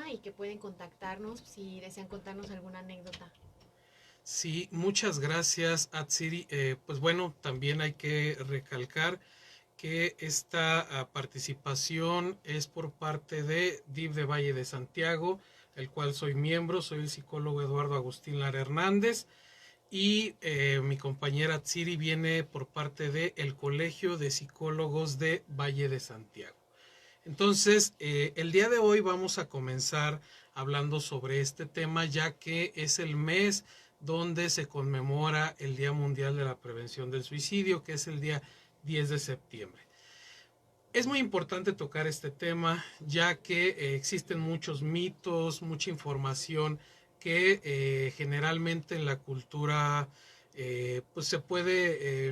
programa y que pueden contactarnos si desean contarnos alguna anécdota. Sí, muchas gracias, Atsiri. Pues bueno, también hay que recalcar que esta participación es por parte de DIF de Valle de Santiago, el cual soy miembro, soy el psicólogo Eduardo Agustín Lara Hernández, y mi compañera Tsiri viene por parte del Colegio de Psicólogos de Valle de Santiago. Entonces, el día de hoy vamos a comenzar hablando sobre este tema, ya que es el mes donde se conmemora el Día Mundial de la Prevención del Suicidio, que es el día 10 de septiembre. Es muy importante tocar este tema, ya que existen muchos mitos, mucha información que generalmente en la cultura pues se puede,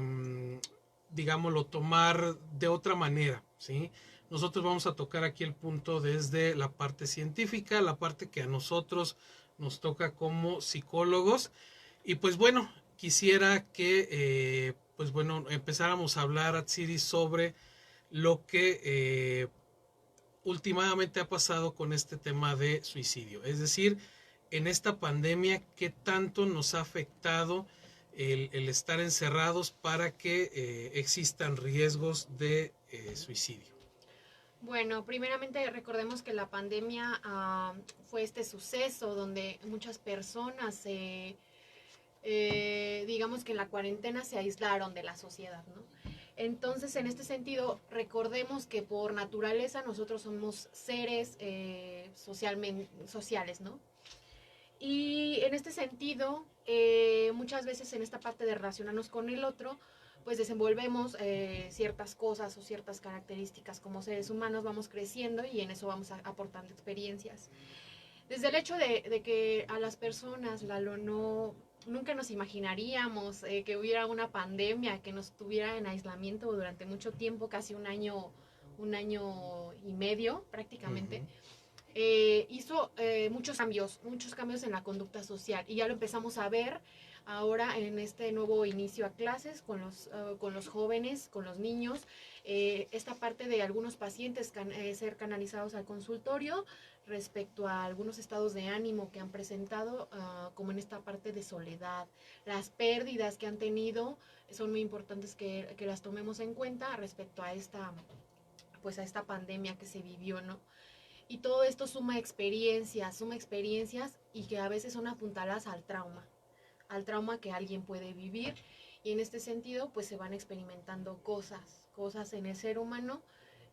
digámoslo, tomar de otra manera, ¿sí? Nosotros vamos a tocar aquí el punto desde la parte científica, la parte que a nosotros nos toca como psicólogos. Y pues bueno, quisiera que pues bueno, empezáramos a hablar, Atsiri, sobre lo que últimamente ha pasado con este tema de suicidio. Es decir, en esta pandemia, ¿qué tanto nos ha afectado el estar encerrados para que existan riesgos de suicidio? Bueno, primeramente recordemos que la pandemia fue este suceso donde muchas personas digamos que en la cuarentena se aislaron de la sociedad, ¿no? Entonces, en este sentido, recordemos que por naturaleza nosotros somos seres sociales, ¿no? Y en este sentido, muchas veces en esta parte de relacionarnos con el otro, pues desenvolvemos ciertas cosas o ciertas características como seres humanos, vamos creciendo y en eso vamos aportando experiencias. Desde el hecho de que a las personas, Lalo, no, nunca nos imaginaríamos que hubiera una pandemia que nos tuviera en aislamiento durante mucho tiempo, casi un año y medio Uh prácticamente, -huh. hizo muchos cambios en la conducta social y ya lo empezamos a ver ahora en este nuevo inicio a clases con los jóvenes, con los niños, esta parte de algunos pacientes ser canalizados al consultorio respecto a algunos estados de ánimo que han presentado, como en esta parte de soledad, las pérdidas que han tenido, son muy importantes que las tomemos en cuenta respecto a pues a esta pandemia que se vivió, ¿no? Y todo esto suma experiencias y que a veces son apuntaladas al trauma que alguien puede vivir. Y en este sentido, pues se van experimentando cosas en el ser humano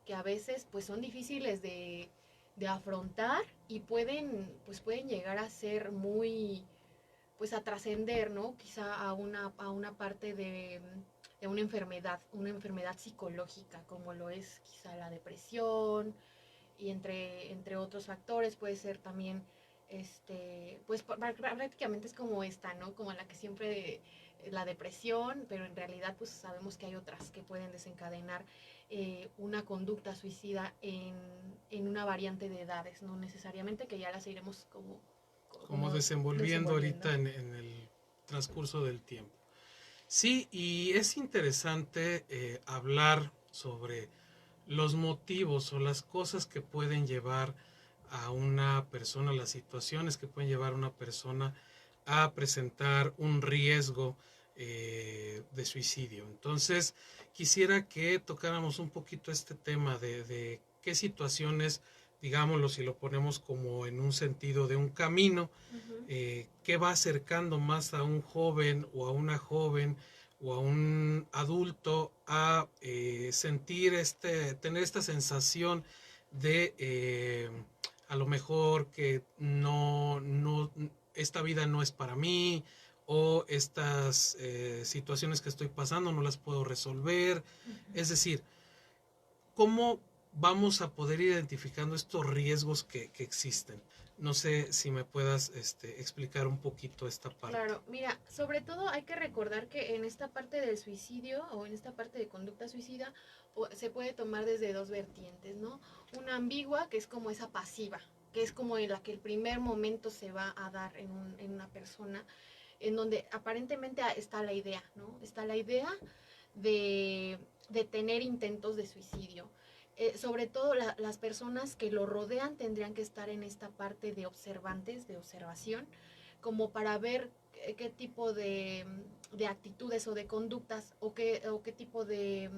que a veces pues son difíciles de afrontar y pues pueden llegar a ser muy, pues a trascender, ¿no? Quizá a una parte de una enfermedad psicológica, como lo es quizá la depresión, y entre otros factores puede ser también pues prácticamente es como esta, ¿no? Como la que siempre la depresión, pero en realidad pues sabemos que hay otras que pueden desencadenar una conducta suicida en una variante de edades, no necesariamente, que ya las iremos Como como desenvolviendo desenvolviendo. ahorita en el transcurso del tiempo. Sí, y es interesante hablar sobre los motivos o las cosas que pueden llevar a una persona, las situaciones que pueden llevar a una persona a presentar un riesgo de suicidio. Entonces, quisiera que tocáramos un poquito este tema de qué situaciones, digámoslo, si lo ponemos como en un sentido de un camino, Uh -huh. qué va acercando más a un joven o a una joven o a un adulto a sentir tener esta sensación de a lo mejor que esta vida no es para mí, o estas situaciones que estoy pasando no las puedo resolver. Uh -huh. Es decir, ¿cómo vamos a poder ir identificando estos riesgos que existen? No sé si me puedas explicar un poquito esta parte. Claro, mira, sobre todo hay que recordar que en esta parte del suicidio o en esta parte de conducta suicida se puede tomar desde dos vertientes, ¿no? Una ambigua, que es como esa pasiva, que es como en la que el primer momento se va a dar en una persona, en donde aparentemente está la idea, ¿no? Está la idea de tener intentos de suicidio, Sobre todo las personas que lo rodean tendrían que estar en esta parte de observantes, de observación, como para ver qué tipo de actitudes o de conductas o qué tipo de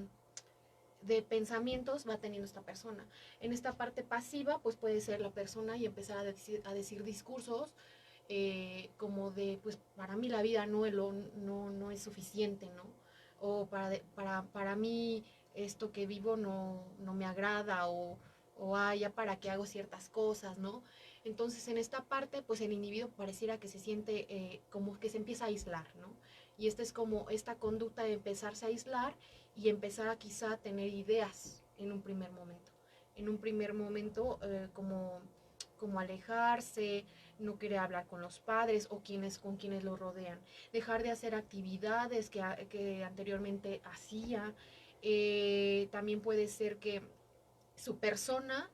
pensamientos va teniendo esta persona. En esta parte pasiva, pues puede ser la persona y empezar a decir discursos como de, pues para mí la vida no es suficiente, ¿no? O para mí esto que vivo no me agrada ya para qué hago ciertas cosas, ¿no? Entonces en esta parte, pues el individuo pareciera que se siente como que se empieza a aislar, ¿no? Y esta es como esta conducta de empezarse a aislar y empezar a quizá tener ideas en un primer momento. En un primer momento como alejarse, no querer hablar con los padres o con quienes lo rodean, dejar de hacer actividades que anteriormente hacía. También puede ser que su persona,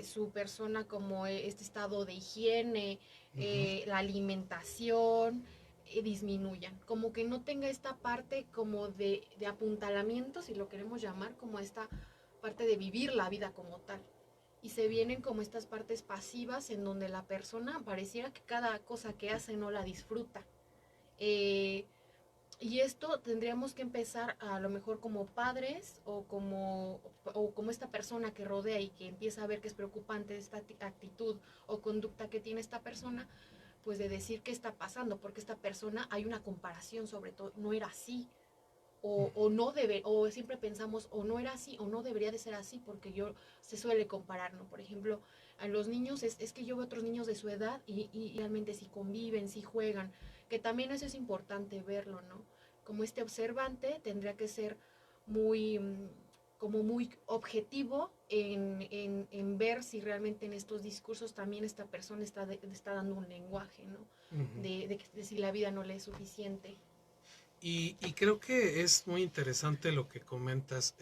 su persona como este estado de higiene, Ujú. la alimentación, disminuyan, como que no tenga esta parte como de apuntalamiento, si lo queremos llamar, como esta parte de vivir la vida como tal. Y se vienen como estas partes pasivas en donde la persona pareciera que cada cosa que hace no la disfruta. Eh, y esto tendríamos que empezar a lo mejor como padres o como esta persona que rodea y que empieza a ver que es preocupante esta actitud o conducta que tiene esta persona, pues de decir qué está pasando, porque esta persona hay una comparación sobre todo, no era así, o no debe, o siempre pensamos, o no era así, o no debería de ser así, porque se suele comparar, ¿no? Por ejemplo, a los niños, es que yo veo otros niños de su edad y realmente si conviven, si juegan, que también eso es importante verlo, ¿no? Como este observante tendría que ser muy, como muy objetivo en ver si realmente en estos discursos también esta persona está dando un lenguaje, ¿no? Ujú. De si la vida no le es suficiente. Y creo que es muy interesante lo que comentas.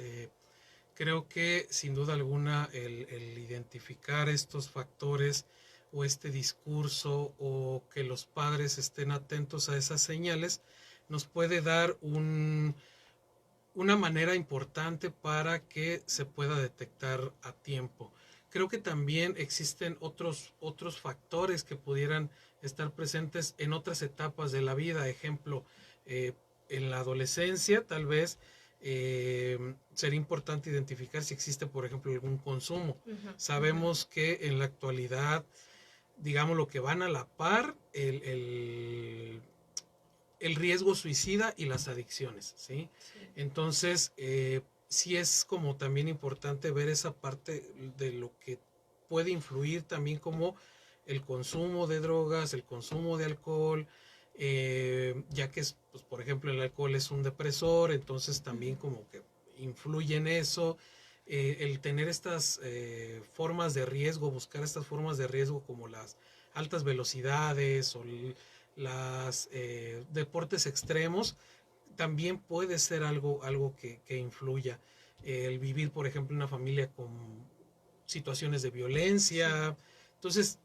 Creo que sin duda alguna el identificar estos factores o este discurso o que los padres estén atentos a esas señales nos puede dar una manera importante para que se pueda detectar a tiempo. Creo que también existen otros factores que pudieran estar presentes en otras etapas de la vida. Ejemplo, eh, en la adolescencia tal vez sería importante identificar si existe, por ejemplo, algún consumo. Uh -huh, uh -huh. Sabemos que en la actualidad, digamos, lo que van a la par, el riesgo suicida y las adicciones, ¿sí? Sí. Entonces, sí es como también importante ver esa parte de lo que puede influir también como el consumo de drogas, el consumo de alcohol, ya que es, pues, por ejemplo, el alcohol es un depresor, entonces Uh también -huh. como que influye en eso. El tener estas formas de riesgo, buscar estas formas de riesgo como las altas velocidades o las deportes extremos, también puede ser algo que influya. El vivir, por ejemplo, en una familia con situaciones de Sí. violencia. Entonces,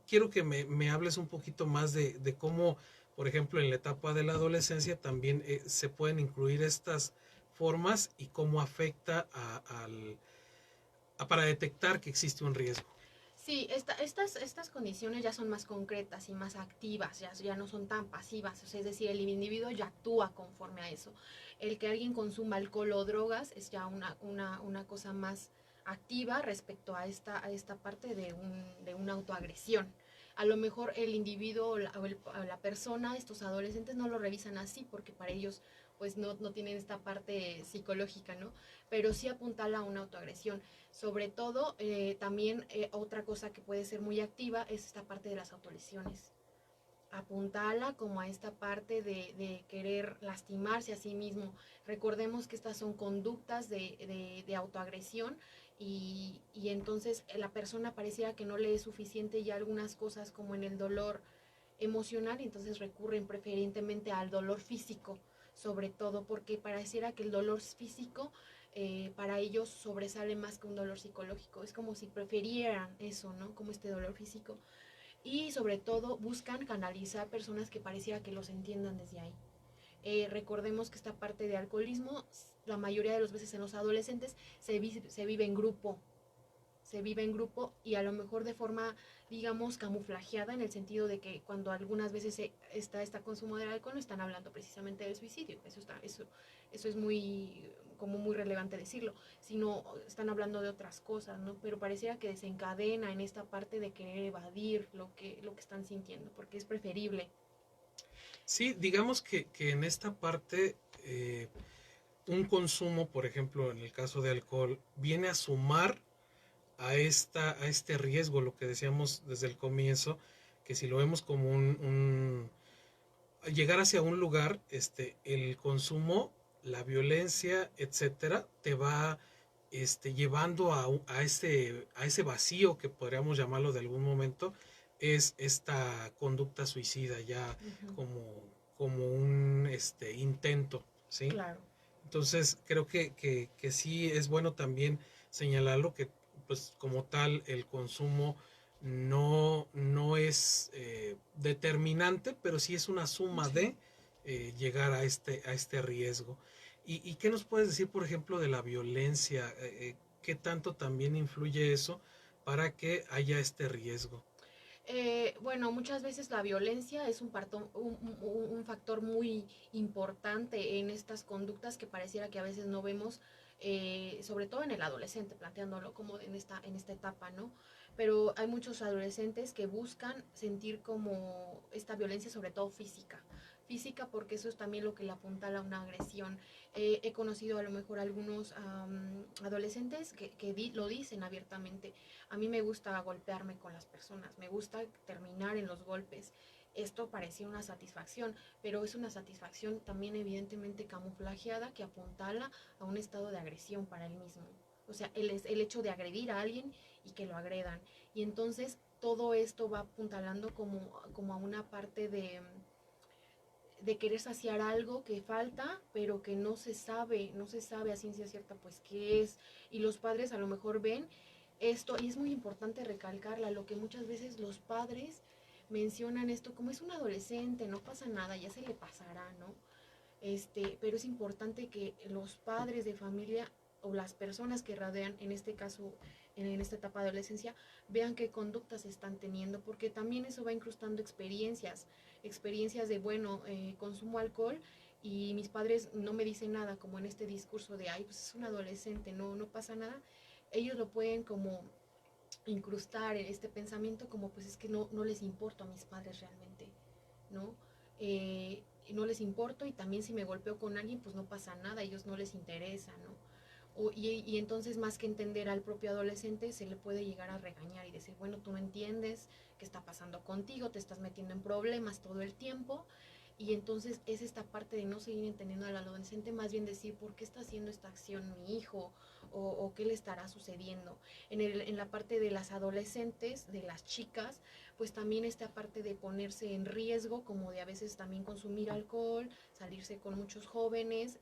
quiero que me hables un poquito más de cómo, por ejemplo, en la etapa de la adolescencia también se pueden incluir estas formas y cómo afecta para detectar que existe un riesgo. Sí, estas condiciones ya son más concretas y más activas, ya no son tan pasivas, o sea, es decir, el individuo ya actúa conforme a eso. El que alguien consuma alcohol o drogas es ya una cosa más activa respecto a esta parte de una autoagresión. A lo mejor el individuo o la persona, estos adolescentes no lo revisan así porque para ellos pues no tienen esta parte psicológica, ¿no? Pero sí apuntala a una autoagresión. Sobre todo, también otra cosa que puede ser muy activa es esta parte de las autolesiones. Apuntala como a esta parte de querer lastimarse a sí mismo. Recordemos que estas son conductas de autoagresión y entonces la persona pareciera que no le es suficiente ya algunas cosas como en el dolor emocional, entonces recurren preferentemente al dolor físico, sobre todo porque pareciera que el dolor físico para ellos sobresale más que un dolor psicológico. Es como si prefirieran eso, ¿no? Como este dolor físico. Y sobre todo buscan canalizar personas que pareciera que los entiendan desde ahí. Recordemos que esta parte de alcoholismo, la mayoría de las veces en los adolescentes se vive en grupo, se vive en grupo y a lo mejor de forma, digamos, camuflajeada, en el sentido de que cuando algunas veces está este consumo del alcohol no están hablando precisamente del suicidio, eso es muy, como muy relevante decirlo, sino están hablando de otras cosas, ¿no? Pero pareciera que desencadena en esta parte de querer evadir lo que están sintiendo, porque es preferible. Sí, digamos que en esta parte un consumo, por ejemplo, en el caso de alcohol, viene a sumar a este riesgo, lo que decíamos desde el comienzo, que si lo vemos como llegar hacia un lugar, el consumo, la violencia, etcétera, te va llevando a ese vacío que podríamos llamarlo de algún momento, es esta conducta suicida ya Ujú. como, como un intento, ¿sí? Claro. Entonces creo que sí es bueno también señalarlo que pues como tal el consumo no es determinante, pero sí es una suma Sí. de llegar a este riesgo. Y qué nos puedes decir, por ejemplo, de la violencia? ¿Qué tanto también influye eso para que haya este riesgo? Bueno, muchas veces la violencia es un factor muy importante en estas conductas que pareciera que a veces no vemos, sobre todo en el adolescente, planteándolo como en esta etapa, ¿no? Pero hay muchos adolescentes que buscan sentir como esta violencia, sobre todo física. Física porque eso es también lo que le apuntala a una agresión. He conocido a lo mejor algunos adolescentes lo dicen abiertamente: a mí me gusta golpearme con las personas, me gusta terminar en los golpes. Esto parecía una satisfacción, pero es una satisfacción también evidentemente camuflajeada que apuntala a un estado de agresión para él mismo. O sea, el hecho de agredir a alguien y que lo agredan. Y entonces todo esto va apuntalando como a una parte de querer saciar algo que falta, pero que no se sabe a ciencia cierta pues qué es. Y los padres a lo mejor ven esto, y es muy importante recalcarla, lo que muchas veces los padres mencionan esto como es un adolescente, no pasa nada, ya se le pasará, ¿no? Pero es importante que los padres de familia o las personas que rodean, en este caso, en esta etapa de adolescencia, vean qué conductas están teniendo, porque también eso va incrustando experiencias de, bueno, consumo alcohol y mis padres no me dicen nada, como en este discurso de, ay, pues es un adolescente, no pasa nada. Ellos lo pueden como incrustar en este pensamiento como, pues es que no les importo a mis padres realmente, ¿no? No les importo, y también si me golpeo con alguien, pues no pasa nada, a ellos no les interesa, ¿no? Y entonces, más que entender al propio adolescente, se le puede llegar a regañar y decir, bueno, tú no entiendes qué está pasando contigo, te estás metiendo en problemas todo el tiempo. Y entonces es esta parte de no seguir entendiendo al adolescente, más bien decir, ¿por qué está haciendo esta acción mi hijo? O qué le estará sucediendo. En la parte de las adolescentes, de las chicas, pues también esta parte de ponerse en riesgo, como de a veces también consumir alcohol, salirse con muchos jóvenes,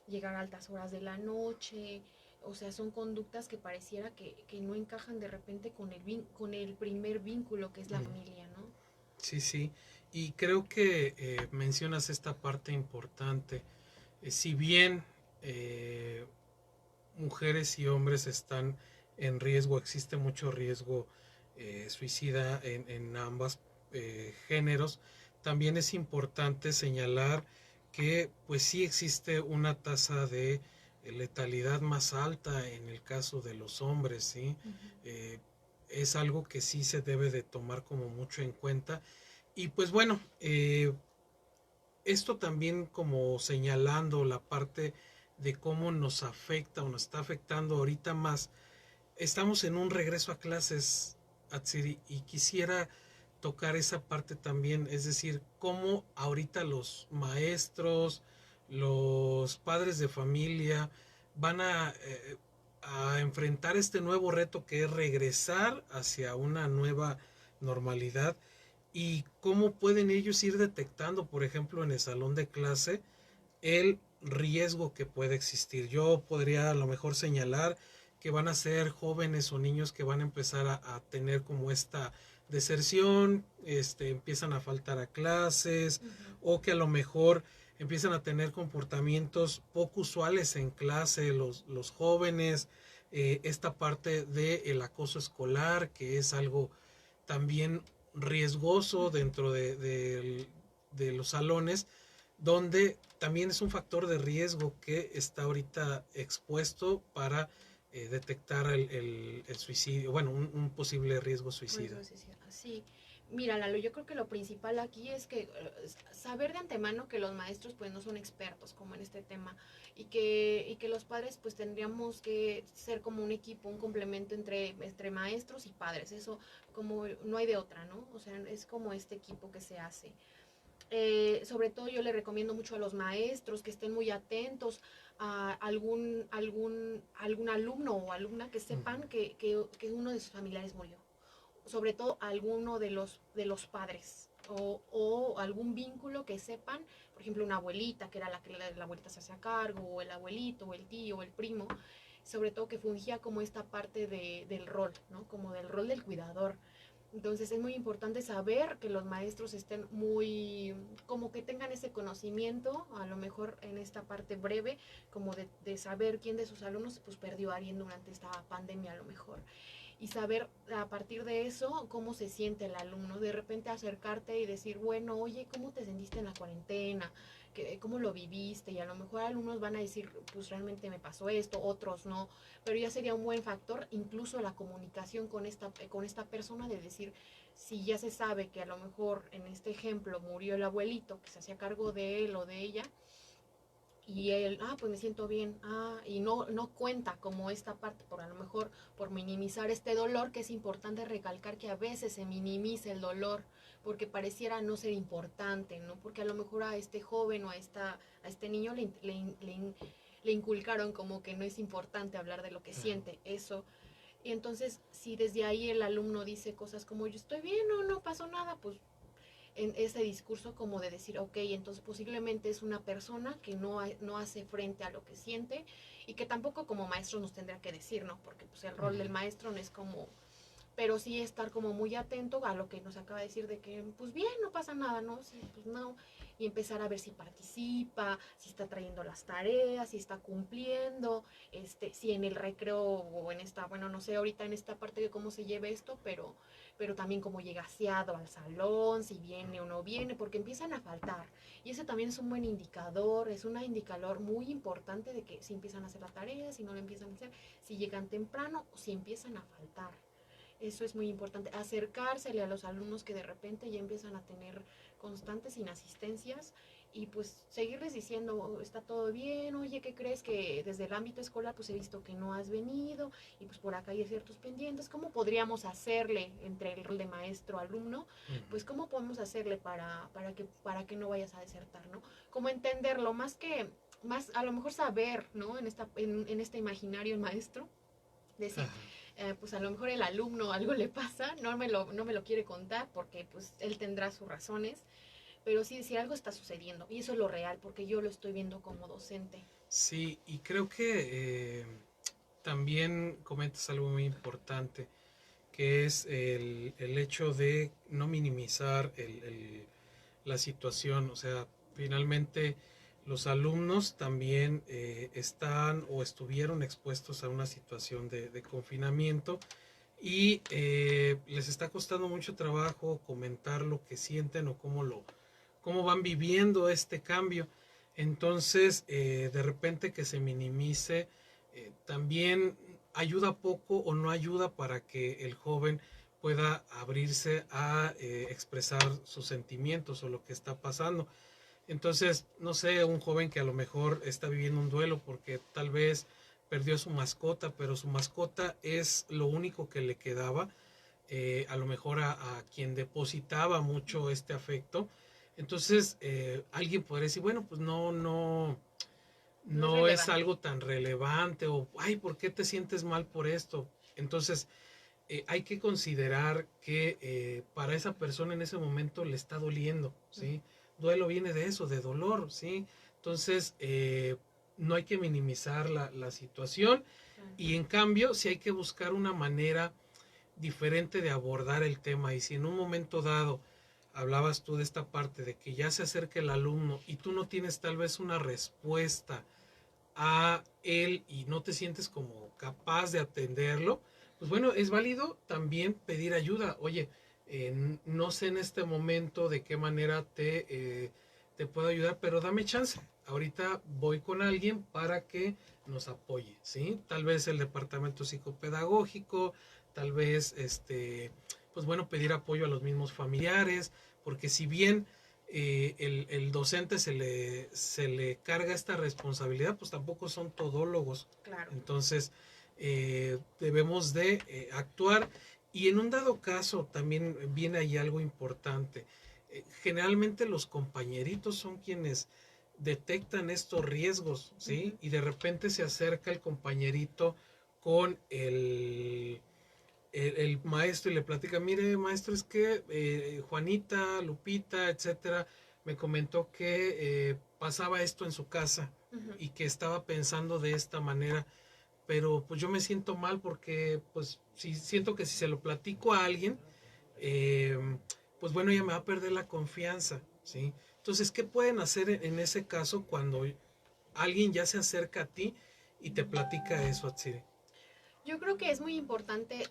llegar a altas horas de la noche. O sea, son conductas que pareciera que no encajan de repente con el primer vínculo que es la Mm, familia, ¿no? sí, sí. Y creo que mencionas esta parte importante. Si bien mujeres y hombres están en riesgo, existe mucho riesgo suicida en ambas géneros, también es importante señalar que pues sí existe una tasa de letalidad más alta en el caso de los hombres, ¿sí? Ujú. Eh, es algo que sí se debe de tomar como mucho en cuenta. Y pues bueno, esto también como señalando la parte de cómo nos afecta o nos está afectando ahorita más. Estamos en un regreso a clases, Atsiri, y quisiera tocar esa parte también, es decir, cómo ahorita los maestros, los padres de familia van a enfrentar este nuevo reto que es regresar hacia una nueva normalidad y cómo pueden ellos ir detectando, por ejemplo, en el salón de clase, el riesgo que puede existir. Yo podría a lo mejor señalar que van a ser jóvenes o niños que van a empezar a tener como esta deserción, empiezan a faltar a clases, Ujú. o que a lo mejor empiezan a tener comportamientos poco usuales en clase, los jóvenes, esta parte del acoso escolar, que es algo también riesgoso dentro de los salones, donde también es un factor de riesgo que está ahorita expuesto para detectar el suicidio, bueno, un posible riesgo suicida. Sí, mira, Lalo, yo creo que lo principal aquí es que saber de antemano que los maestros pues no son expertos como en este tema y que los padres pues tendríamos que ser como un equipo, un complemento entre maestros y padres, eso como no hay de otra, ¿no? O sea, es como este equipo que se hace. Sobre todo yo le recomiendo mucho a los maestros que estén muy atentos a algún alumno o alumna que sepan que uno de sus familiares murió. Sobre todo alguno de los padres o algún vínculo que sepan, por ejemplo una abuelita, que era la abuelita se hacía cargo, o el abuelito, o el tío, o el primo, sobre todo que fungía como esta parte del rol, ¿no? Como del rol del cuidador. Entonces es muy importante saber que los maestros estén muy, como que tengan ese conocimiento, a lo mejor en esta parte breve, como de saber quién de sus alumnos pues perdió a alguien durante esta pandemia a lo mejor. Y saber a partir de eso cómo se siente el alumno. De repente acercarte y decir, bueno, oye, ¿cómo te sentiste en la cuarentena? ¿Cómo lo viviste? Y a lo mejor algunos van a decir, pues realmente me pasó esto, otros no, pero ya sería un buen factor incluso la comunicación con esta persona de decir, si ya se sabe que a lo mejor en este ejemplo murió el abuelito que se hacía cargo de él o de ella, y él, pues me siento bien, y no cuenta como esta parte, por a lo mejor por minimizar este dolor, que es importante recalcar que a veces se minimiza el dolor, porque pareciera no ser importante, ¿no? Porque a lo mejor a este joven o a este niño le inculcaron como que no es importante hablar de lo que siente, eso. Y entonces, si desde ahí el alumno dice cosas como yo estoy bien o no pasó nada, pues en ese discurso como de decir, ok, entonces posiblemente es una persona que no hace frente a lo que siente y que tampoco como maestro nos tendría que decir, ¿no? Porque pues el rol del maestro no es como, pero sí estar como muy atento a lo que nos acaba de decir de que, pues bien, no pasa nada, ¿no? Sí, pues no. Y empezar a ver si participa, si está trayendo las tareas, si está cumpliendo, si en el recreo o en esta, bueno, no sé ahorita en esta parte de cómo se lleve esto, pero también cómo llega aseado al salón, si viene o no viene, porque empiezan a faltar. Y ese también es un buen indicador, es un indicador muy importante de que si empiezan a hacer la tarea, si no lo empiezan a hacer, si llegan temprano o si empiezan a faltar. Eso es muy importante, acercársele a los alumnos que de repente ya empiezan a tener constantes inasistencias y pues seguirles diciendo, está todo bien, oye, ¿qué crees? Que desde el ámbito escolar pues he visto que no has venido y pues por acá hay ciertos pendientes. ¿Cómo podríamos hacerle entre el rol de maestro-alumno? Pues cómo podemos hacerle para que no vayas a desertar, ¿no? Como entenderlo, más a lo mejor saber, ¿no? En este imaginario el maestro, decir, pues a lo mejor el alumno algo le pasa, no me lo quiere contar porque pues él tendrá sus razones, pero sí decir algo está sucediendo y eso es lo real porque yo lo estoy viendo como docente. Sí, y creo que también comentas algo muy importante, que es el hecho de no minimizar la situación. O sea, finalmente los alumnos también están o estuvieron expuestos a una situación de confinamiento y les está costando mucho trabajo comentar lo que sienten o cómo van viviendo este cambio. Entonces, de repente que se minimice, también ayuda poco o no ayuda para que el joven pueda abrirse a expresar sus sentimientos o lo que está pasando. Entonces, no sé, un joven que a lo mejor está viviendo un duelo porque tal vez perdió su mascota, pero su mascota es lo único que le quedaba, a lo mejor a quien depositaba mucho este afecto. Entonces, alguien podría decir, bueno, pues no es algo tan relevante, o, ay, ¿por qué te sientes mal por esto? Entonces, hay que considerar que para esa persona en ese momento le está doliendo, ¿sí? Duelo viene de eso, de dolor, ¿sí? Entonces, no hay que minimizar la situación y en cambio, sí hay que buscar una manera diferente de abordar el tema. Y si en un momento dado hablabas tú de esta parte de que ya se acerca el alumno y tú no tienes tal vez una respuesta a él y no te sientes como capaz de atenderlo, pues bueno, es válido también pedir ayuda. Oye, no sé en este momento de qué manera te puedo ayudar, pero dame chance. Ahorita voy con alguien para que nos apoye, ¿sí? Tal vez el departamento psicopedagógico, tal vez, pues bueno, pedir apoyo a los mismos familiares, porque si bien el docente se le carga esta responsabilidad, pues tampoco son todólogos. Claro. Entonces, debemos de actuar. Y en un dado caso, también viene ahí algo importante. Generalmente los compañeritos son quienes detectan estos riesgos, ¿sí? Ujú. Y de repente se acerca el compañerito con el maestro y le platica, mire maestro, es que Juanita, Lupita, etcétera, me comentó que pasaba esto en su casa Ujú. y que estaba pensando de esta manera, pero pues yo me siento mal porque pues si siento que si se lo platico a alguien, eh, pues bueno, ella me va a perder la confianza, ¿sí? Entonces, ¿qué pueden hacer en ese caso cuando alguien ya se acerca a ti y te platica eso, Atsiri? Yo creo que es muy importante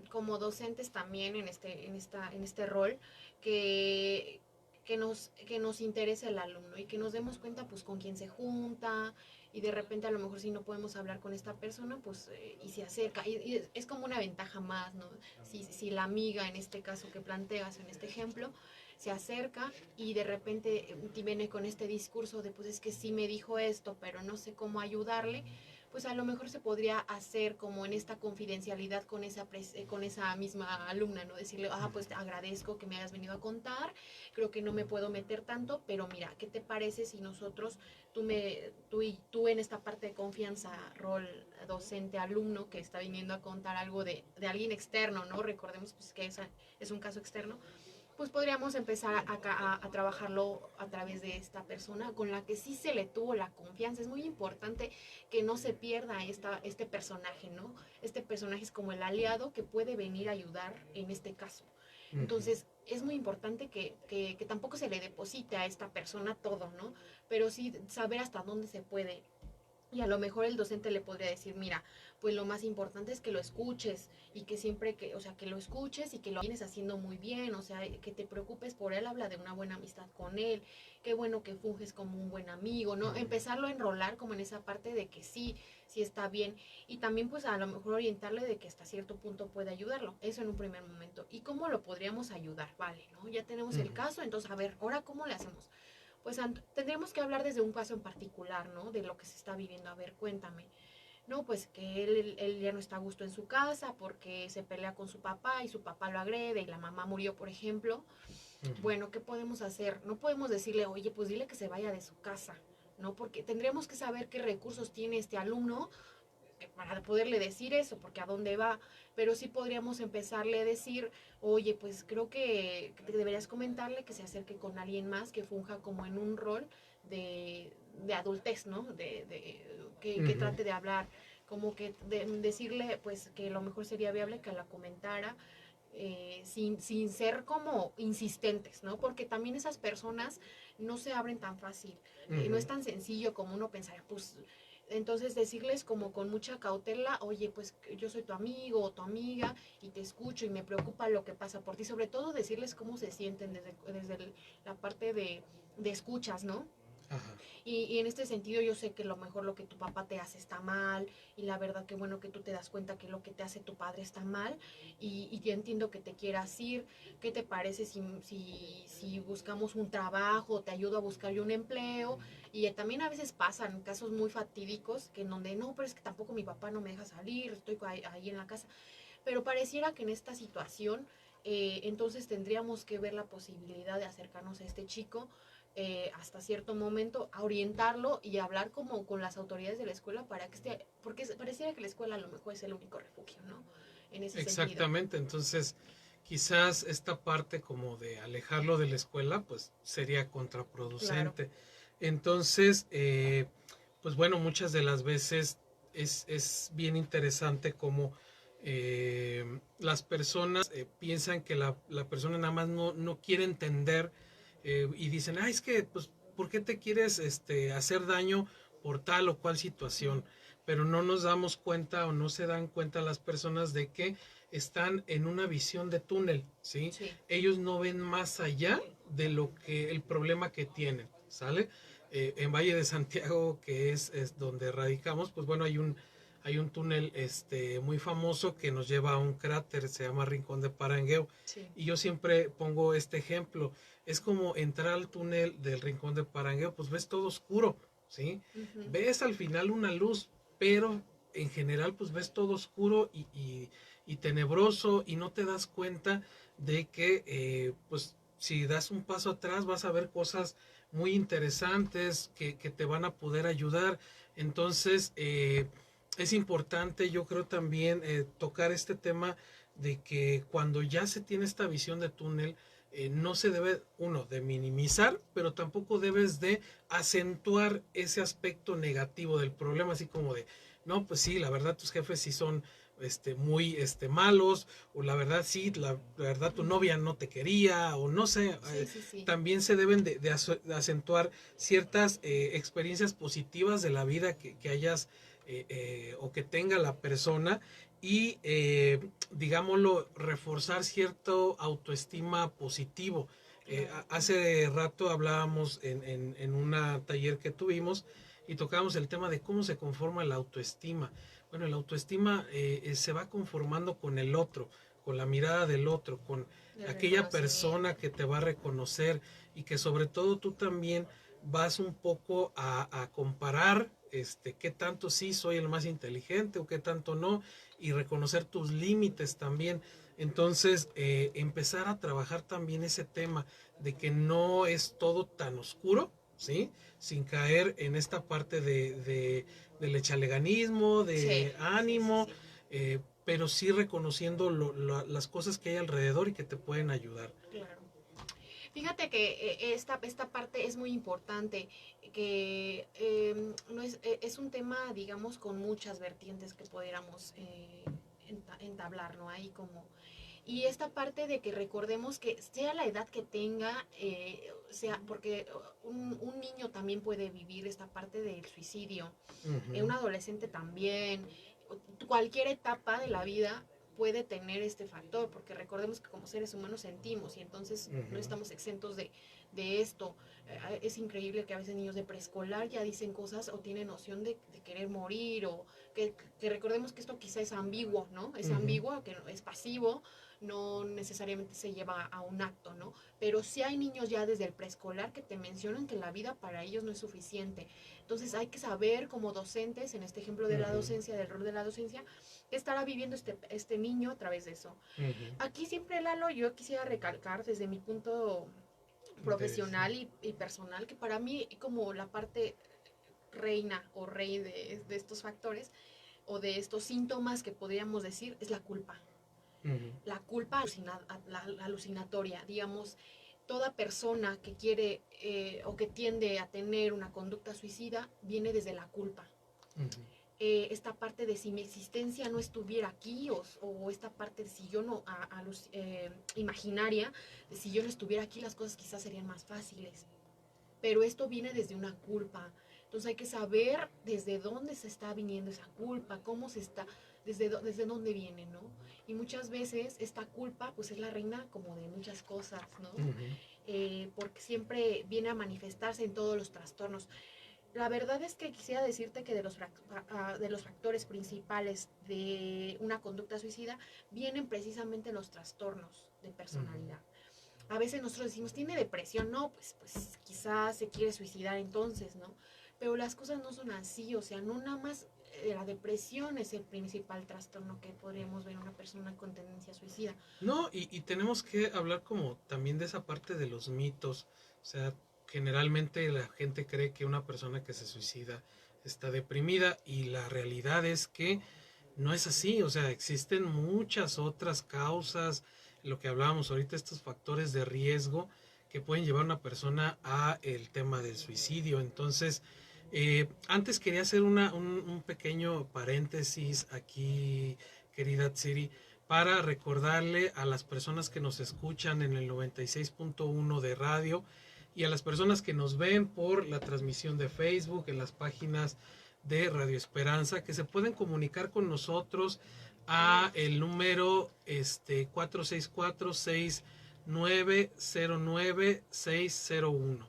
como docentes también en este rol que, que nos interese el alumno y que nos demos cuenta pues con quién se junta y de repente a lo mejor si no podemos hablar con esta persona pues y se acerca y es como una ventaja más, ¿no? Si la amiga en este caso que planteas en este ejemplo se acerca y de repente viene con este discurso de pues es que sí me dijo esto pero no sé cómo ayudarle, pues a lo mejor se podría hacer como en esta confidencialidad con esa misma alumna, ¿no? Decirle, pues te agradezco que me hayas venido a contar, creo que no me puedo meter tanto, pero mira, ¿qué te parece si nosotros, tú en esta parte de confianza, rol docente-alumno, que está viniendo a contar algo de alguien externo, ¿no? Recordemos pues, que es un caso externo, pues podríamos empezar a trabajarlo a través de esta persona con la que sí se le tuvo la confianza. Es muy importante que no se pierda este personaje, ¿no? Este personaje es como el aliado que puede venir a ayudar en este caso. Uh -huh. Entonces, es muy importante que tampoco se le deposite a esta persona todo, ¿no? Pero sí saber hasta dónde se puede y a lo mejor el docente le podría decir, mira, pues lo más importante es que lo escuches y que siempre que, o sea, que lo escuches y que lo vienes haciendo muy bien, o sea, que te preocupes por él, habla de una buena amistad con él, qué bueno que funges como un buen amigo, ¿no? Empezarlo a enrolar como en esa parte de que sí, sí está bien y también pues a lo mejor orientarle de que hasta cierto punto puede ayudarlo, eso en un primer momento. ¿Y cómo lo podríamos ayudar? Vale, ¿no? Ya tenemos el caso, entonces a ver, ahora ¿cómo le hacemos? Pues tendríamos que hablar desde un caso en particular, ¿no? De lo que se está viviendo. A ver, cuéntame. No, pues que él ya no está a gusto en su casa porque se pelea con su papá y su papá lo agrede y la mamá murió, por ejemplo. Bueno, ¿qué podemos hacer? No podemos decirle, oye, pues dile que se vaya de su casa, ¿no? Porque tendríamos que saber qué recursos tiene este alumno para poderle decir eso, porque a dónde va, pero sí podríamos empezarle a decir, oye, pues creo que deberías comentarle que se acerque con alguien más que funja como en un rol de adultez, ¿no? Que trate de hablar, como que decirle, pues que lo mejor sería viable que la comentara, sin ser como insistentes, ¿no? Porque también esas personas no se abren tan fácil, no es tan sencillo como uno pensar, pues entonces decirles como con mucha cautela, oye, pues yo soy tu amigo o tu amiga y te escucho y me preocupa lo que pasa por ti. Sobre todo decirles cómo se sienten desde la parte de escuchas, ¿no? Ajá. Y en este sentido yo sé que lo mejor lo que tu papá te hace está mal y la verdad que bueno que tú te das cuenta que lo que te hace tu padre está mal y yo entiendo que te quieras ir. ¿Qué te parece si buscamos un trabajo, te ayudo a buscar yo un empleo? Y también a veces pasan casos muy fatídicos que en donde no, pero es que tampoco mi papá no me deja salir, estoy ahí en la casa. Pero pareciera que en esta situación entonces tendríamos que ver la posibilidad de acercarnos a este chico hasta cierto momento, a orientarlo y a hablar como con las autoridades de la escuela para que esté, porque pareciera que la escuela a lo mejor es el único refugio, ¿no? En ese sentido. Exactamente, entonces quizás esta parte como de alejarlo de la escuela pues sería Claro. contraproducente. Entonces, pues bueno, muchas de las veces es bien interesante como las personas piensan que la persona nada más no quiere entender y dicen, es que, pues, ¿por qué te quieres hacer daño por tal o cual situación? Pero no nos damos cuenta o no se dan cuenta las personas de que están en una visión de túnel, ¿sí? Sí. Ellos no ven más allá de lo que el problema que tienen, ¿sale? En Valle de Santiago, que es donde radicamos, pues bueno, hay un túnel muy famoso que nos lleva a un cráter, se llama Rincón de Parangueo. Sí. Y yo siempre pongo este ejemplo. Es como entrar al túnel del Rincón de Parangueo, pues ves todo oscuro, ¿sí? Ujú. Ves al final una luz, pero en general pues ves todo oscuro y tenebroso y no te das cuenta de que pues si das un paso atrás vas a ver cosas muy interesantes que te van a poder ayudar. Entonces, es importante, yo creo también, tocar este tema de que cuando ya se tiene esta visión de túnel, no se debe, uno, de minimizar, pero tampoco debes de acentuar ese aspecto negativo del problema, así como de, no, pues sí, la verdad tus jefes sí son muy malos, o la verdad sí, la verdad tu novia no te quería, o no sé, Sí, sí, sí. también se deben de acentuar ciertas experiencias positivas de la vida que hayas o que tenga la persona y digámoslo, reforzar cierto autoestima positivo. Claro. Hace rato hablábamos en una taller que tuvimos y tocábamos el tema de cómo se conforma la autoestima. Bueno, la autoestima se va conformando con el otro, con la mirada del otro, con El aquella persona reconocimiento. que te va a reconocer y que sobre todo tú también vas un poco a comparar qué tanto sí soy el más inteligente o qué tanto no, y reconocer tus límites también. Entonces, empezar a trabajar también ese tema de que no es todo tan oscuro, ¿sí? Sin caer en esta parte del echaleganismo, Sí, de sí, sí, ánimo, sí. pero sí reconociendo las cosas que hay alrededor y que te pueden ayudar. Claro. Fíjate que esta parte es muy importante, que no es un tema, digamos, con muchas vertientes que pudiéramos entablar, ¿no? Ahí como... Y esta parte de que recordemos que sea la edad que tenga, sea, porque un niño también puede vivir esta parte del suicidio, un Ujú, adolescente también, cualquier etapa de la vida puede tener este factor, porque recordemos que como seres humanos sentimos y entonces no ujú, estamos exentos de esto. Es increíble que a veces niños de preescolar ya dicen cosas o tienen noción de querer morir o que recordemos que esto quizá es ambiguo, ¿no? Es ujú, ambiguo, que es pasivo, no necesariamente se lleva a un acto, ¿no? Pero sí hay niños ya desde el preescolar que te mencionan que la vida para ellos no es suficiente. Entonces hay que saber como docentes, en este ejemplo de la ujú, docencia, del rol de la docencia, qué estará viviendo este niño a través de eso. ujú. Aquí siempre, Lalo, yo quisiera recalcar desde mi punto Sí. profesional y personal, que para mí como la parte reina o rey de estos factores o de estos síntomas que podríamos decir es la culpa. Ujú, La culpa la alucinatoria, digamos, toda persona que quiere o que tiende a tener una conducta suicida viene desde la culpa. ujú, Esta parte de si mi existencia no estuviera aquí o esta parte de si yo no, imaginaria, de si yo no estuviera aquí las cosas quizás serían más fáciles. Pero esto viene desde una culpa. Entonces hay que saber desde dónde se está viniendo esa culpa, cómo se está, desde dónde viene, ¿no? Y muchas veces esta culpa pues es la reina como de muchas cosas, ¿no? ujú, Porque siempre viene a manifestarse en todos los trastornos. La verdad es que quisiera decirte que de los factores principales de una conducta suicida vienen precisamente los trastornos de ujú. personalidad. A veces nosotros decimos, tiene depresión, no, pues quizás se quiere suicidar entonces, ¿no? Pero las cosas no son así, o sea, no nada más la depresión es el principal trastorno que podríamos ver en una persona con tendencia suicida. No, y tenemos que hablar como también de esa parte de los mitos. O sea, generalmente la gente cree que una persona que se suicida está deprimida y la realidad es que no es así. O sea, existen muchas otras causas, lo que hablábamos ahorita, estos factores de riesgo que pueden llevar a una persona a el tema del suicidio. Entonces, antes quería hacer un pequeño paréntesis aquí, querida Tsiri, para recordarle a las personas que nos escuchan en el 96.1 de radio y a las personas que nos ven por la transmisión de Facebook, en las páginas de Radio Esperanza, que se pueden comunicar con nosotros a el número 464-6909-601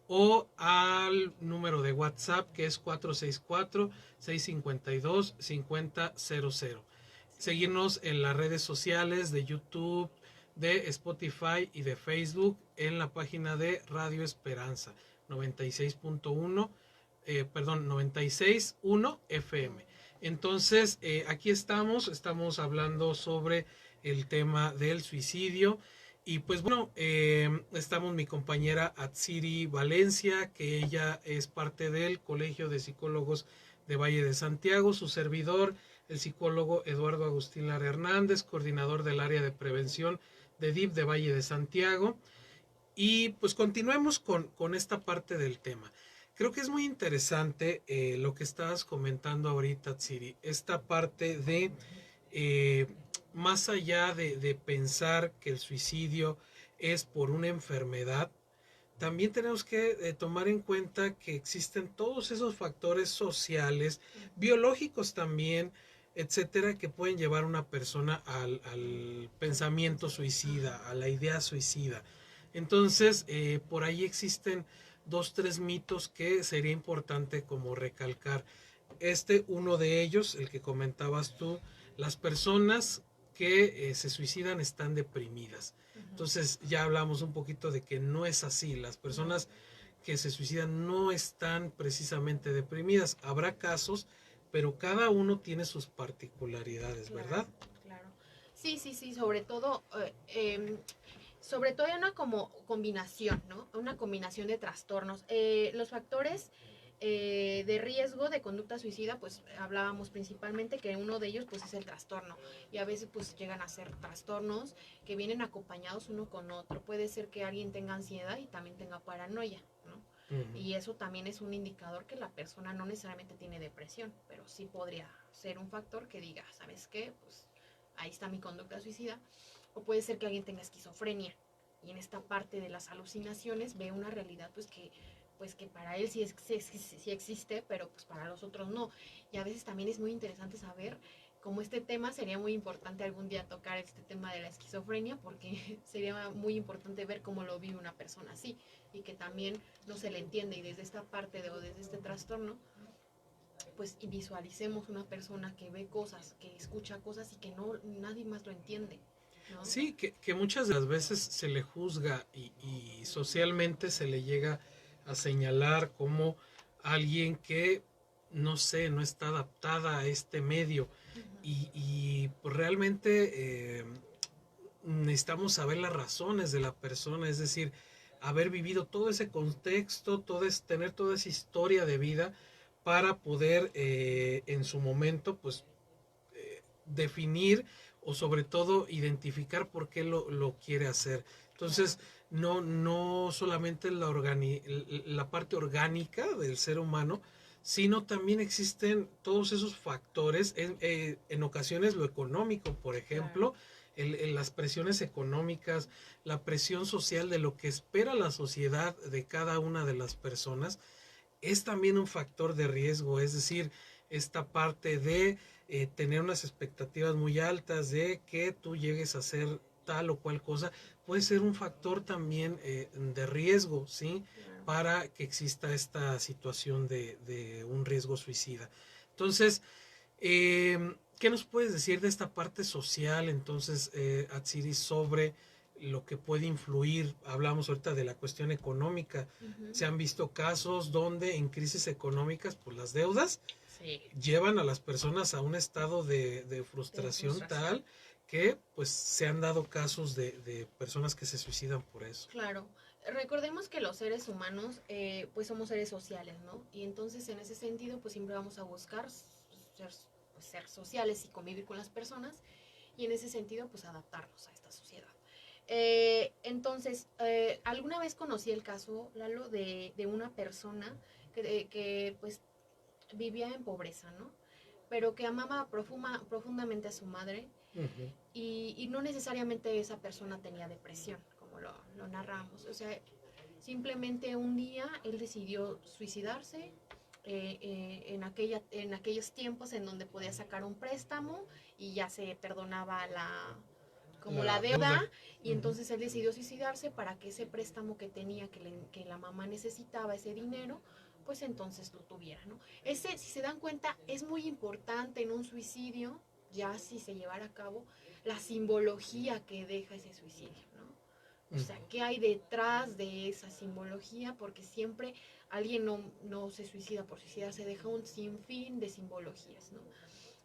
o al número de WhatsApp que es 464-652-5000. Seguirnos en las redes sociales de YouTube, de Spotify y de Facebook en la página de Radio Esperanza 96.1, 96.1 FM. Entonces, aquí estamos hablando sobre el tema del suicidio. Y pues bueno, estamos mi compañera Atsiri Valencia, que ella es parte del Colegio de Psicólogos de Valle de Santiago, su servidor, el psicólogo Eduardo Agustín Lara Hernández, coordinador del área de prevención de DIF de Valle de Santiago. Y pues continuemos con esta parte del tema. Creo que es muy interesante lo que estabas comentando ahorita, Tsiri, esta parte de más allá de pensar que el suicidio es por una enfermedad, también tenemos que tomar en cuenta que existen todos esos factores sociales, biológicos también, etcétera, que pueden llevar a una persona al pensamiento suicida, a la idea suicida. Entonces, por ahí existen dos, tres mitos que sería importante como recalcar. Uno de ellos, el que comentabas tú, las personas que se suicidan están deprimidas. Entonces ya hablamos un poquito de que no es así. Las personas que se suicidan no están precisamente deprimidas. Habrá casos, pero cada uno tiene sus particularidades, Claro, ¿verdad? claro. Sí, sí, sí, sobre todo hay una como combinación, ¿no? Una combinación de trastornos. Los factores de riesgo de conducta suicida, pues hablábamos principalmente que uno de ellos pues es el trastorno y a veces pues llegan a ser trastornos que vienen acompañados uno con otro. Puede ser que alguien tenga ansiedad y también tenga paranoia, ¿no? Y eso también es un indicador que la persona no necesariamente tiene depresión, pero sí podría ser un factor que diga, ¿sabes qué? Pues ahí está mi conducta suicida. O puede ser que alguien tenga esquizofrenia y en esta parte de las alucinaciones ve una realidad pues que para él sí existe, pero pues para los otros no. Y a veces también es muy interesante saber cómo este tema sería muy importante algún día tocar este tema de la esquizofrenia, porque sería muy importante ver cómo lo vive una persona así y que también no se le entiende y desde esta parte o desde este trastorno pues visualicemos una persona que ve cosas, que escucha cosas y que no nadie más lo entiende, ¿no? Sí, que muchas de las veces se le juzga y socialmente se le llega a señalar como alguien que, no sé, no está adaptada a este medio. Y pues realmente necesitamos saber las razones de la persona, es decir, haber vivido todo ese contexto, tener toda esa historia de vida para poder en su momento pues definir o sobre todo identificar por qué lo quiere hacer. Entonces, no solamente la parte orgánica del ser humano, sino también existen todos esos factores, en ocasiones lo económico, por ejemplo, las presiones económicas, la presión social de lo que espera la sociedad de cada una de las personas, es también un factor de riesgo, es decir, esta parte de tener unas expectativas muy altas de que tú llegues a hacer tal o cual cosa, puede ser un factor también de riesgo, ¿sí? Para que exista esta situación de un riesgo suicida. Entonces, ¿qué nos puedes decir de esta parte social, entonces, Atsiri, sobre lo que puede influir? Hablamos ahorita de la cuestión económica. Se han visto casos donde en crisis económicas, pues las deudas llevan a las personas a un estado de frustración tal que pues se han dado casos de personas que se suicidan por eso. Claro. Recordemos que los seres humanos pues somos seres sociales, ¿no? Y entonces en ese sentido pues siempre vamos a buscar ser sociales y convivir con las personas y en ese sentido pues adaptarnos a esta sociedad. Entonces, alguna vez conocí el caso, Lalo, de una persona que pues vivía en pobreza, ¿no? pero que amaba profundamente a su madre. Ujú. Y no necesariamente esa persona tenía depresión, como lo narramos. O sea, simplemente un día él decidió suicidarse en aquellos tiempos en donde podía sacar un préstamo y ya se perdonaba como la La deuda, deuda. y Ujú. entonces él decidió suicidarse para que ese préstamo que tenía, que la mamá necesitaba ese dinero, pues entonces lo tuviera, ¿no? Ese, si se dan cuenta, es muy importante en un suicidio, ya si se llevara a cabo, la simbología que deja ese suicidio, ¿no? O Ujú. sea, ¿qué hay detrás de esa simbología? Porque siempre alguien no se suicida por suicidar, se deja un sinfín de simbologías, ¿no?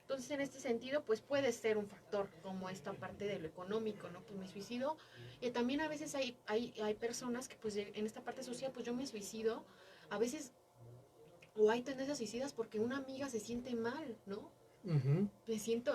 Entonces, en este sentido, pues puede ser un factor como esta parte de lo económico, ¿no? Pues me suicido. Y también a veces hay personas que, pues, en esta parte social, pues yo me suicido. A veces, o hay tendencias suicidas porque una amiga se siente mal, ¿no? Ujú.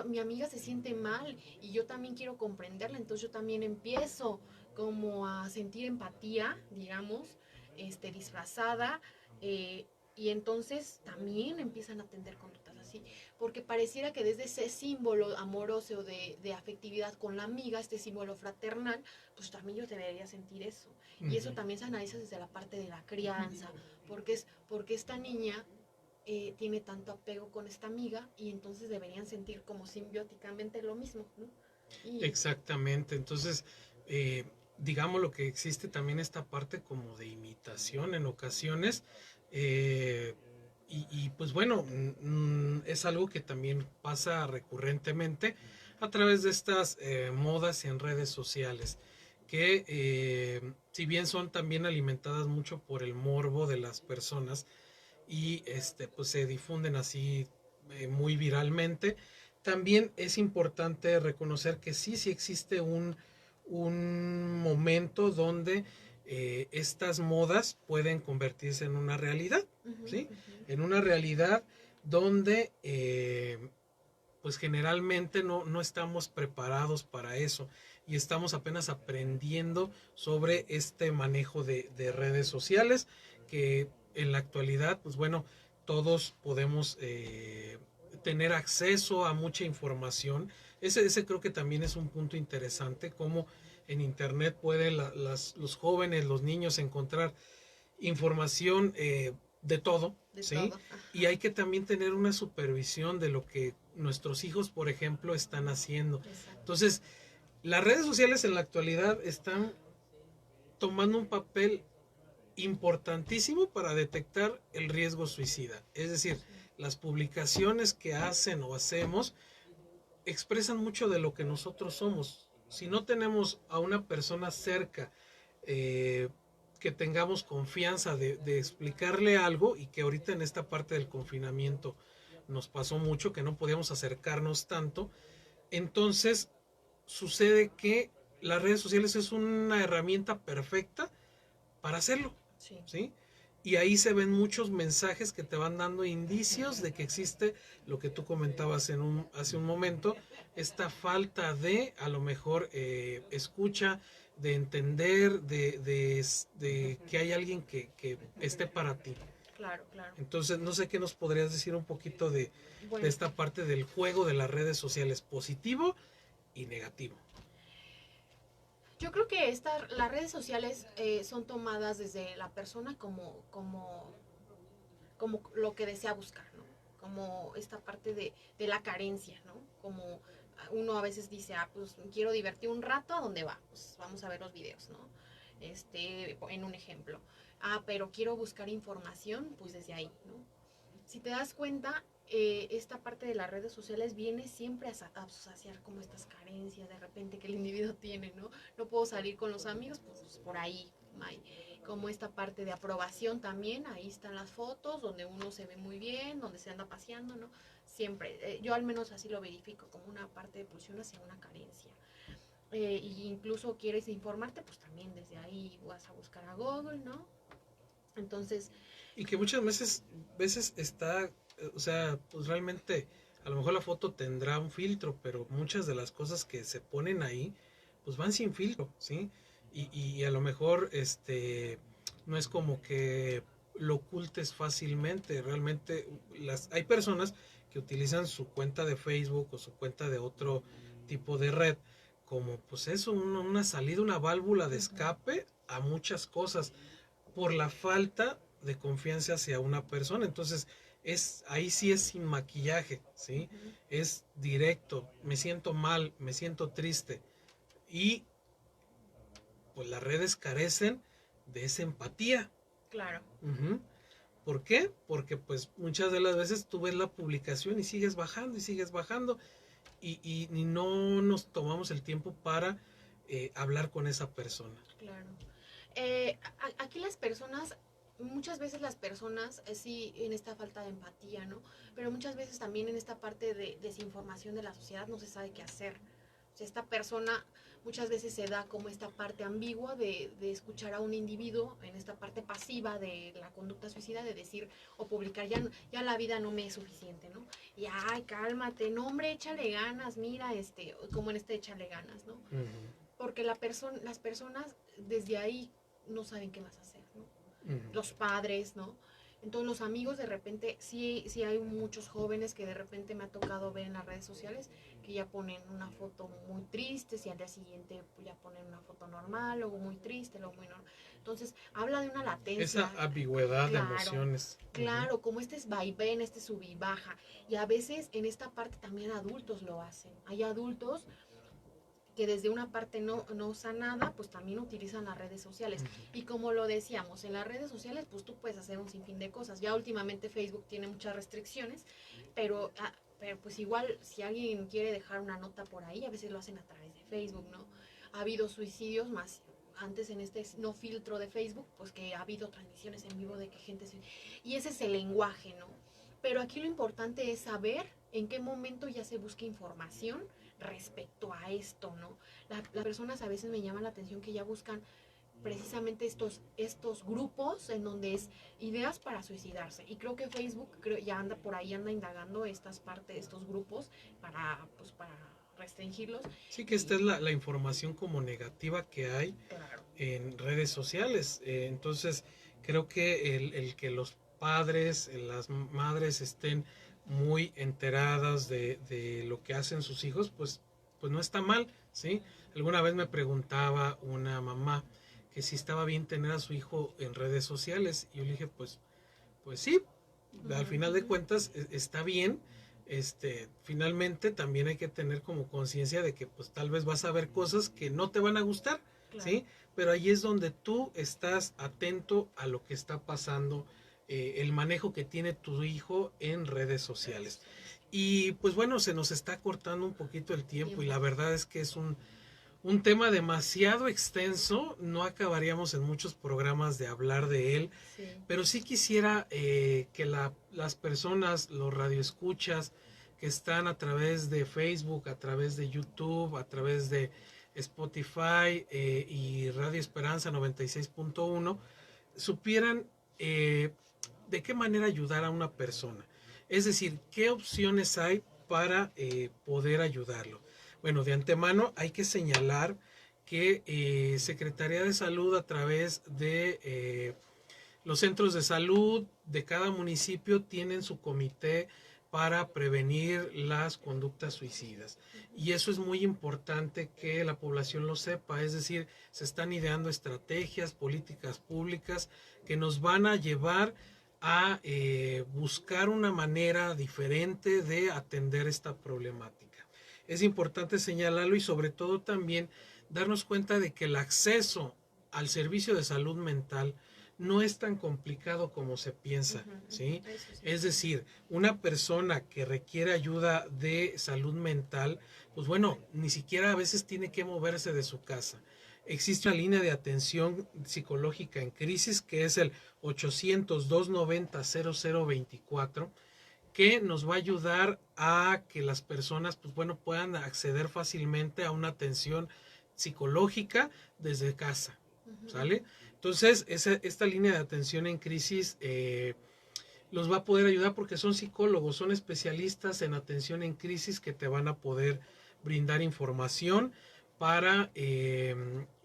Mi amiga se siente mal y yo también quiero comprenderla, entonces yo también empiezo como a sentir empatía, digamos, disfrazada, eh, y entonces también empiezan a atender conductas así, porque pareciera que desde ese símbolo amoroso o de afectividad con la amiga, este símbolo fraternal, pues también yo debería sentir eso. Y eso Ujú. también se analiza desde la parte de la crianza, porque esta niña tiene tanto apego con esta amiga y entonces deberían sentir como simbióticamente lo mismo, ¿no? Y Exactamente. Entonces, eh, digamos lo que existe también esta parte como de imitación en ocasiones. eh, y pues bueno, es algo que también pasa recurrentemente a través de estas modas en redes sociales, que si bien son también alimentadas mucho por el morbo de las personas, y pues se difunden así muy viralmente. También es importante reconocer que sí existe un momento donde estas modas pueden convertirse en una realidad, ujú, ¿sí? ujú, En una realidad donde pues generalmente no estamos preparados para eso y estamos apenas aprendiendo sobre este manejo de redes sociales, que en la actualidad, pues bueno, todos podemos tener acceso a mucha información. Ese creo que también es un punto interesante, cómo en internet pueden los jóvenes, los niños encontrar información de todo, de ¿sí? todo, Y ajá, hay que también tener una supervisión de lo que nuestros hijos, por ejemplo, están haciendo. exacto, Entonces, las redes sociales en la actualidad están tomando un papel importantísimo para detectar el riesgo suicida. Es decir, sí, las publicaciones que hacen o hacemos expresan mucho de lo que nosotros somos. Si no tenemos a una persona cerca eh, que tengamos confianza de explicarle algo, y que ahorita en esta parte del confinamiento nos pasó mucho, que no podíamos acercarnos tanto, entonces sucede que las redes sociales es una herramienta perfecta para hacerlo, sí, ¿sí? Y ahí se ven muchos mensajes que te van dando indicios de que existe lo que tú comentabas hace un momento, esta falta de, a lo mejor, escucha, de entender, de que hay alguien que esté para ti. claro, claro. Entonces, no sé qué nos podrías decir un poquito de Bueno, esta parte del juego de las redes sociales, positivo y negativo. yo creo que las redes sociales son tomadas desde la persona como lo que desea buscar, ¿no? Como esta parte de la carencia, ¿no? Como uno a veces dice, pues quiero divertir un rato, ¿a dónde va? Pues vamos a ver los videos, ¿no? En un ejemplo. Pero quiero buscar información, pues desde ahí, ¿no? Si te das cuenta, esta parte de las redes sociales viene siempre a saciar como estas carencias de repente que el individuo tiene, ¿no? No puedo salir con los amigos, pues por ahí, hay como esta parte de aprobación también, ahí están las fotos donde uno se ve muy bien, donde se anda paseando, ¿no? Siempre, yo al menos así lo verifico, como una parte de pulsión hacia una carencia. Y incluso quieres informarte, pues también desde ahí vas a buscar a Google, ¿no? Entonces, Y que muchas veces está, o sea, pues realmente a lo mejor la foto tendrá un filtro, pero muchas de las cosas que se ponen ahí, pues van sin filtro, ¿sí? Y a lo mejor no es como que lo ocultes fácilmente, realmente hay personas que utilizan su cuenta de Facebook o su cuenta de otro tipo de red como pues eso, una salida, una válvula de escape a muchas cosas por la falta de confianza hacia una persona. Entonces, ahí sí es sin maquillaje, ¿sí? Ujú. Es directo, me siento mal, me siento triste. Y pues las redes carecen de esa empatía. Claro. Uh-huh. ¿Por qué? Porque pues muchas de las veces tú ves la publicación y sigues bajando y sigues bajando y no nos tomamos el tiempo para hablar con esa persona. Claro. Aquí las personas, muchas veces las personas, sí, en esta falta de empatía, ¿no? Pero muchas veces también en esta parte de desinformación de la sociedad no se sabe qué hacer. O sea, esta persona muchas veces se da como esta parte ambigua de escuchar a un individuo en esta parte pasiva de la conducta suicida, de decir o publicar, ya la vida no me es suficiente, ¿no? Y, ay, cálmate, no, hombre, échale ganas, mira, como en échale ganas, ¿no? Uh-huh. Porque las personas desde ahí no saben qué más hacer, ¿no? Uh-huh. Los padres, ¿no? Entonces los amigos de repente, sí hay muchos jóvenes que de repente me ha tocado ver en las redes sociales que ya ponen una foto muy triste y al día siguiente ya ponen una foto normal, luego muy triste, luego muy normal. Entonces habla de una latencia. Esa ambigüedad de Claro, emociones. claro, como es vaivén, sub y baja. Y a veces en esta parte también adultos lo hacen. Hay adultos que desde una parte no sanada, pues también utilizan las redes sociales. Uh-huh. Y como lo decíamos, en las redes sociales, pues tú puedes hacer un sinfín de cosas. Ya últimamente Facebook tiene muchas restricciones, pero pues igual si alguien quiere dejar una nota por ahí, a veces lo hacen a través de Facebook, ¿no? Ha habido suicidios más antes en este no filtro de Facebook, pues que ha habido transmisiones en vivo de que gente se... Y ese es el lenguaje, ¿no? Pero aquí lo importante es saber en qué momento ya se busca información respecto a esto, ¿no? Las personas a veces me llaman la atención que ya buscan precisamente estos grupos en donde es ideas para suicidarse. Y creo que Facebook ya anda por ahí, anda indagando estas partes, estos grupos para restringirlos. Sí, que esta es la información como negativa que hay claro. En redes sociales. Entonces, creo que el que los padres, las madres estén muy enteradas de lo que hacen sus hijos, pues no está mal, ¿sí? Alguna vez me preguntaba una mamá que si estaba bien tener a su hijo en redes sociales y yo le dije, pues sí, al final de cuentas está bien. Finalmente también hay que tener como conciencia de que pues tal vez vas a ver cosas que no te van a gustar, claro. ¿Sí? Pero ahí es donde tú estás atento a lo que está pasando, el manejo que tiene tu hijo en redes sociales. Y pues bueno, se nos está cortando un poquito el tiempo y la verdad es que es un tema demasiado extenso, no acabaríamos en muchos programas de hablar de él, sí. Pero sí quisiera que las personas, los radioescuchas que están a través de Facebook, a través de YouTube, a través de Spotify y Radio Esperanza 96.1, supieran de qué manera ayudar a una persona. Es decir, qué opciones hay para poder ayudarlo. Bueno, de antemano hay que señalar que Secretaría de Salud a través de los centros de salud de cada municipio tienen su comité para prevenir las conductas suicidas. Y eso es muy importante que la población lo sepa, es decir, se están ideando estrategias, políticas públicas que nos van a llevar a buscar una manera diferente de atender esta problemática. Es importante señalarlo y sobre todo también darnos cuenta de que el acceso al servicio de salud mental no es tan complicado como se piensa, ¿sí? Es decir, una persona que requiere ayuda de salud mental, pues bueno, ni siquiera a veces tiene que moverse de su casa. Existe una línea de atención psicológica en crisis que es el 800-290-0024 que nos va a ayudar a que las personas pues bueno puedan acceder fácilmente a una atención psicológica desde casa, ¿sale? Entonces esta línea de atención en crisis los va a poder ayudar porque son psicólogos, son especialistas en atención en crisis que te van a poder brindar información para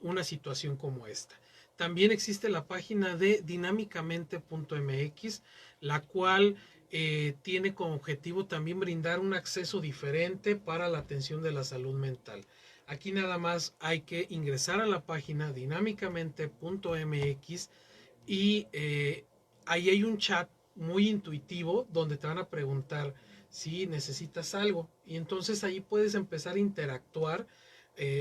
una situación como esta. También existe la página de dinámicamente.mx, la cual tiene como objetivo también brindar un acceso diferente para la atención de la salud mental. Aquí nada más hay que ingresar a la página dinámicamente.mx y ahí hay un chat muy intuitivo donde te van a preguntar si necesitas algo y entonces ahí puedes empezar a interactuar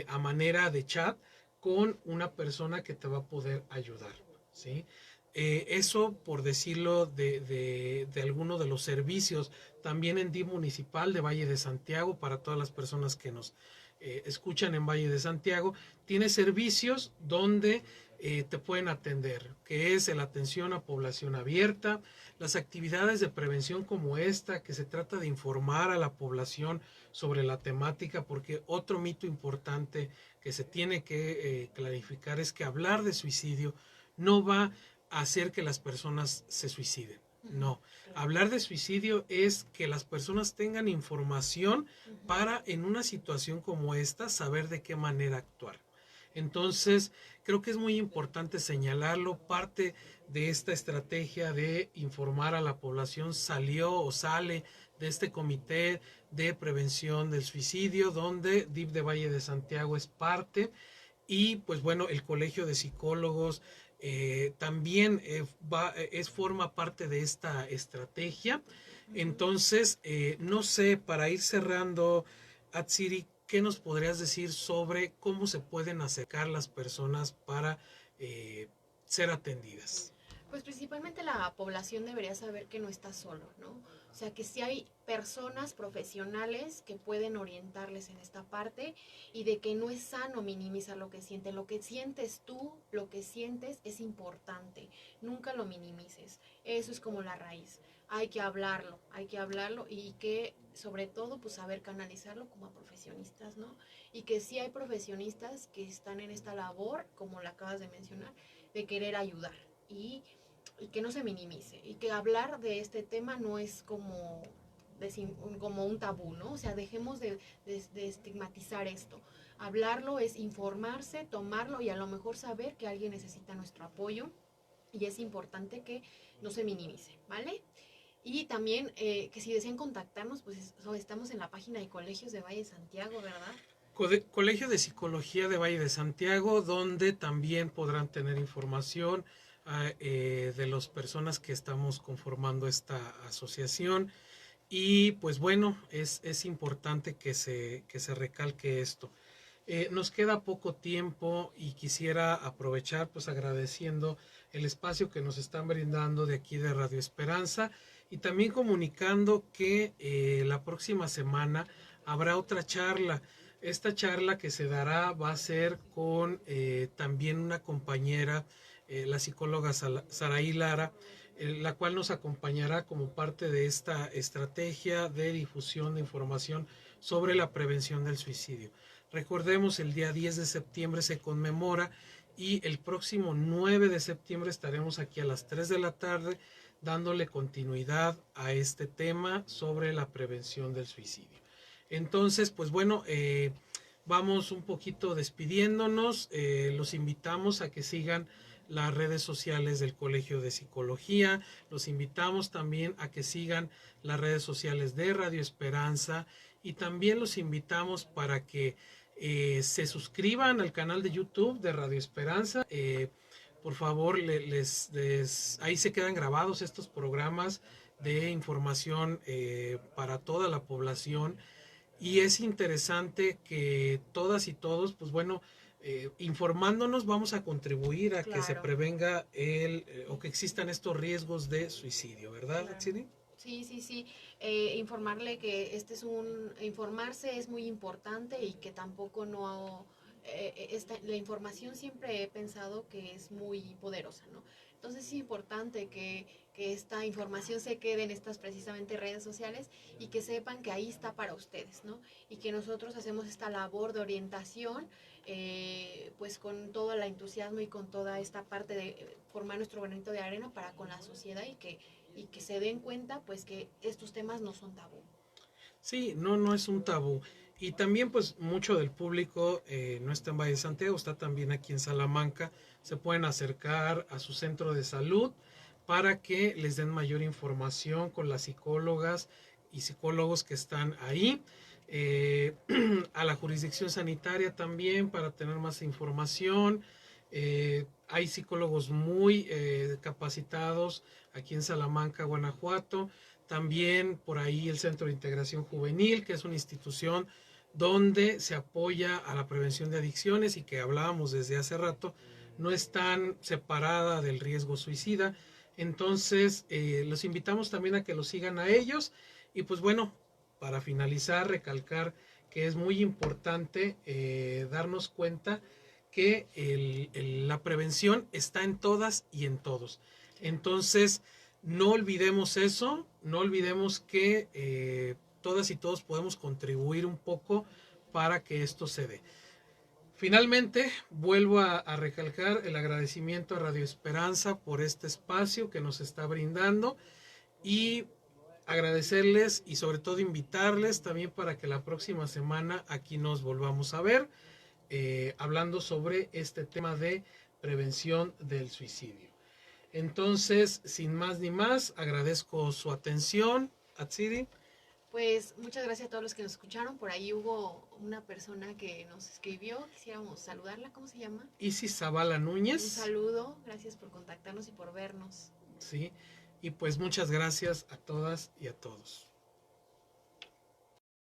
a manera de chat con una persona que te va a poder ayudar, ¿sí? Eso por decirlo de alguno de los servicios, también en DIF municipal de Valle de Santiago, para todas las personas que nos escuchan en Valle de Santiago, tiene servicios donde te pueden atender, que es la atención a población abierta, las actividades de prevención como esta, que se trata de informar a la población sobre la temática, porque otro mito importante que se tiene que clarificar es que hablar de suicidio no va a hacer que las personas se suiciden. No, hablar de suicidio es que las personas tengan información para en una situación como esta saber de qué manera actuar. Entonces, creo que es muy importante señalarlo. Parte de esta estrategia de informar a la población salió o sale de este comité de prevención del suicidio, donde DIF de Valle de Santiago es parte. Y pues bueno, el Colegio de Psicólogos también forma parte de esta estrategia. Entonces, no sé, para ir cerrando, Atsiri, ¿qué nos podrías decir sobre cómo se pueden acercar las personas para eh, ser atendidas? Pues principalmente la población debería saber que no está solo, ¿no? O sea, que sí hay personas profesionales que pueden orientarles en esta parte y de que no es sano minimizar lo que sienten. Lo que sientes tú, lo que sientes es importante. Nunca lo minimices. Eso es como la raíz. Hay que hablarlo y que sobre todo pues saber canalizarlo como a profesionistas, ¿no? Y que sí hay profesionistas que están en esta labor, como la acabas de mencionar, de querer ayudar y, y que no se minimice y que hablar de este tema no es como un tabú, ¿no? O sea, dejemos de estigmatizar esto. Hablarlo es informarse, tomarlo y a lo mejor saber que alguien necesita nuestro apoyo y es importante que no se minimice, ¿vale? Y también que si desean contactarnos, pues estamos en la página de Colegios de Valle de Santiago, ¿verdad? Colegio de Psicología de Valle de Santiago, donde también podrán tener información de las personas que estamos conformando esta asociación. Y pues bueno, es importante que se recalque esto. Nos queda poco tiempo y quisiera aprovechar pues agradeciendo el espacio que nos están brindando de aquí de Radio Esperanza y también comunicando que la próxima semana habrá otra charla. Esta charla que se dará va a ser con también una compañera, la psicóloga Saraí Lara, la cual nos acompañará como parte de esta estrategia de difusión de información sobre la prevención del suicidio. Recordemos, el día 10 de septiembre se conmemora y el próximo 9 de septiembre estaremos aquí a las 3 de la tarde dándole continuidad a este tema sobre la prevención del suicidio. Entonces, pues bueno, vamos un poquito despidiéndonos. Los invitamos a que sigan las redes sociales del Colegio de Psicología. Los invitamos también a que sigan las redes sociales de Radio Esperanza y también los invitamos para que se suscriban al canal de YouTube de Radio Esperanza. Por favor, ahí se quedan grabados estos programas de información para toda la población y es interesante que todas y todos, pues bueno, informándonos vamos a contribuir a que se Claro. prevenga o que existan estos riesgos de suicidio, ¿verdad, Claro. Siri? Sí, sí, sí. Informarle que informarse es muy importante y que tampoco no, la información siempre he pensado que es muy poderosa, ¿no? Entonces es importante que esta información se quede en estas precisamente redes sociales y que sepan que ahí está para ustedes, ¿no? Y que nosotros hacemos esta labor de orientación, pues con todo el entusiasmo y con toda esta parte de formar nuestro granito de arena para con la sociedad y que se den cuenta pues que estos temas no son tabú. Sí, no, no es un tabú. Y también pues mucho del público no está en Valle de Santiago, está también aquí en Salamanca. Se pueden acercar a su centro de salud para que les den mayor información con las psicólogas y psicólogos que están ahí. A la jurisdicción sanitaria también para tener más información. Hay psicólogos muy capacitados aquí en Salamanca, Guanajuato. También por ahí el Centro de Integración Juvenil, que es una institución donde se apoya a la prevención de adicciones y que hablábamos desde hace rato, no es tan separada del riesgo suicida. Entonces, los invitamos también a que los sigan a ellos. Y pues bueno, para finalizar, recalcar que es muy importante darnos cuenta que la prevención está en todas y en todos. Entonces, no olvidemos eso, no olvidemos que todas y todos podemos contribuir un poco para que esto se dé. Finalmente, vuelvo a recalcar el agradecimiento a Radio Esperanza por este espacio que nos está brindando y agradecerles y sobre todo invitarles también para que la próxima semana aquí nos volvamos a ver hablando sobre este tema de prevención del suicidio. Entonces, sin más ni más, agradezco su atención, Atsiri. Pues muchas gracias a todos los que nos escucharon. Por ahí hubo una persona que nos escribió, quisiéramos saludarla, ¿cómo se llama? Isis Zavala Núñez. Un saludo, gracias por contactarnos y por vernos. Sí, y pues muchas gracias a todas y a todos.